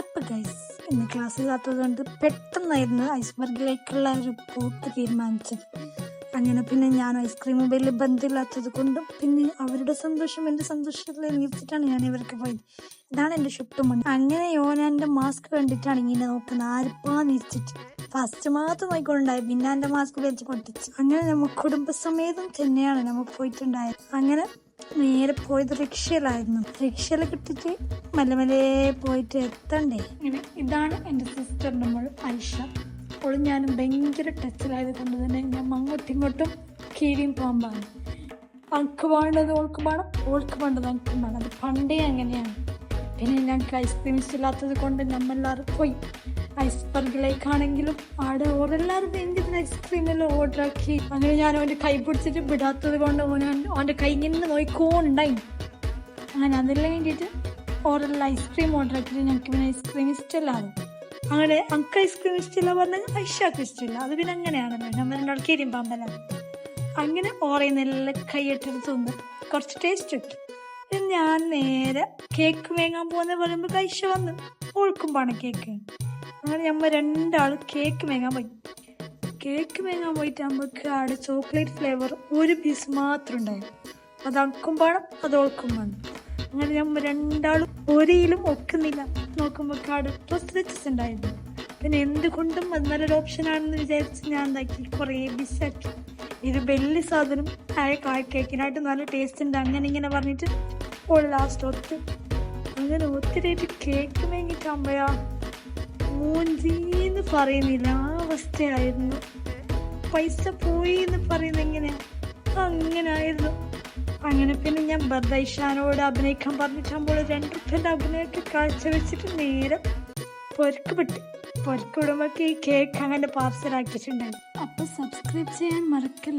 അപ്പം ഗൈസ് ഇന്ന് ക്ലാസ് ഇല്ലാത്തത് കൊണ്ട് പെട്ടെന്നായിരുന്നു ഐസ്ബർഗിലേക്കുള്ള ഒരു പോക്ക് തീരുമാനിച്ചത്. അങ്ങനെ പിന്നെ ഞാൻ ഐസ്ക്രീം വലിയ ബന്ധമില്ലാത്തത് കൊണ്ടും പിന്നെ അവരുടെ സന്തോഷം എൻ്റെ സന്തോഷത്തിൽ നീർത്തിട്ടാണ് ഞാൻ ഇവർക്ക് പോയത്. ഇതാണ് എൻ്റെ ഷുട്ടുമണി. അങ്ങനെ യോനാൻ്റെ മാസ്ക് കണ്ടിട്ടാണ് ഇങ്ങനെ നോക്കുന്നത്, ആരിപ്പാ നീർച്ചിട്ട് ഫസ്റ്റ് മാത്രം നോക്കിക്കൊണ്ടുണ്ടായി, പിന്നെ എൻ്റെ മാസ്ക് വലിച്ച് പൊട്ടിച്ചു. അങ്ങനെ നമ്മൾ കുടുംബസമേതം തന്നെയാണ് നമ്മൾ പോയിട്ടുണ്ടായത്. അങ്ങനെ നേരെ പോയത് റിക്ഷയിലായിരുന്നു. റിക്ഷയിൽ കിട്ടിട്ട് മെല്ലെ മെല്ലെ പോയിട്ട് എത്തണ്ടേ. ഇങ്ങനെ ഇതാണ് എൻ്റെ സിസ്റ്ററിൻ്റെ മോൾ ഐഷ. അവളും ഞാനും ഭയങ്കര ടച്ചിലായത് കൊണ്ട് തന്നെ ഞാൻ അങ്ങോട്ടും ഇങ്ങോട്ടും കീഴിയും പാമ്പാണ്. അക്ക് വേണ്ടത് ഓൾക്ക് വേണം, ഓൾക്ക് വേണ്ടത് അനക്കും വേണം. അത് പണ്ടേ അങ്ങനെയാണ്. പിന്നെ ഞങ്ങൾക്ക് ഐസ്ക്രീം ഇഷ്ടമില്ലാത്തത് കൊണ്ട് നമ്മളെല്ലാവരും പോയി. ഐസ്ബർഗിലേക്കാണെങ്കിലും അവിടെ ഓരെല്ലാവരും ഭയങ്കര ഐസ്ക്രീമെല്ലാം ഓർഡർ ആക്കി. അങ്ങനെ ഞാൻ അവൻ്റെ കൈ പിടിച്ചിട്ട് വിടാത്തത് കൊണ്ട് അവൻ്റെ കൈ ഇങ്ങനെ നോക്കിക്കൊണ്ടായി. അങ്ങനെ അതെല്ലാം വേണ്ടിയിട്ട് ഓരെല്ലാം ഐസ്ക്രീം ഓർഡർ ആക്കിയിട്ട് ഞങ്ങൾക്ക് പിന്നെ ഐസ്ക്രീം ഇഷ്ടമില്ലാതെ. അങ്ങനെ അനക്ക് ഐസ്ക്രീം ഇഷ്ടമില്ല പറഞ്ഞാൽ ഐഷാക്ക് ഇഷ്ടമില്ല. അത് പിന്നെ അങ്ങനെയാണല്ലോ, നമ്മൾ രണ്ടാൾ കീരിയും പാമ്പലാണ്. അങ്ങനെ ഓറയുന്നെല്ലാം കൈയിട്ടെടുത്ത് തിന്ന് കുറച്ച് ടേസ്റ്റ് വെക്കും. ഞാൻ നേരെ കേക്ക് വാങ്ങാൻ പോകുന്ന പറയുമ്പോൾ ഐഷ വന്ന് ഓൾക്കും പാണ് കേക്ക്. അങ്ങനെ നമ്മൾ രണ്ടാൾ കേക്ക് വാങ്ങാൻ പോയി. കേക്ക് വാങ്ങാൻ പോയിട്ട് നമുക്ക് അവിടെ ചോക്ലേറ്റ് ഫ്ലേവർ ഒരു പീസ് മാത്രം ഉണ്ടായിരുന്നു. അത് അനക്കും വേണം, അത് ഓൾക്കും വേണം. അങ്ങനെ നമ്മൾ രണ്ടാളും ഒരേലും ഒക്കുന്നില്ല. നോക്കുമ്പോൾ അവിടെ ടോസ്റ്റ് ഉണ്ടായിരുന്നു. പിന്നെ എന്തുകൊണ്ടും അത് നല്ലൊരു ഓപ്ഷനാണെന്ന് വിചാരിച്ച് ഞാൻ എന്താക്കി, കുറേ ബിസാക്കി. ഇത് വലിയ സാധനം കേക്കിനായിട്ട് നല്ല ടേസ്റ്റ് ഉണ്ട് അങ്ങനെ ഇങ്ങനെ പറഞ്ഞിട്ട് ഓൾ ലാസ്റ്റ് ഒത്ത്. അങ്ങനെ ഒത്തിരിയായിട്ട് കേക്ക് വാങ്ങിയിട്ടാകുമ്പോഴാ മൂഞ്ചീന്ന് പറയുന്നില്ല, ആ അവസ്ഥയായിരുന്നു. പൈസ പോയി എന്ന് പറയുന്നത് എങ്ങനെ അങ്ങനെ ആയിരുന്നു. അങ്ങനെ പിന്നെ ഞാൻ ബർദൈഷാനോട് അഭിനയിക്കാൻ പറഞ്ഞിട്ടാകുമ്പോൾ 2 റുപ്യൻ്റെ അഭിനയമൊക്കെ കാഴ്ച വെച്ചിട്ട് നേരെ പൊരക്ക് വിടുമ്പോഴേക്ക് ഈ കേക്ക് അങ്ങനെ പാർസലാക്കിയിട്ടുണ്ടായിരുന്നു. അപ്പോൾ സബ്സ്ക്രൈബ് ചെയ്യാൻ മറക്കല്ലേ.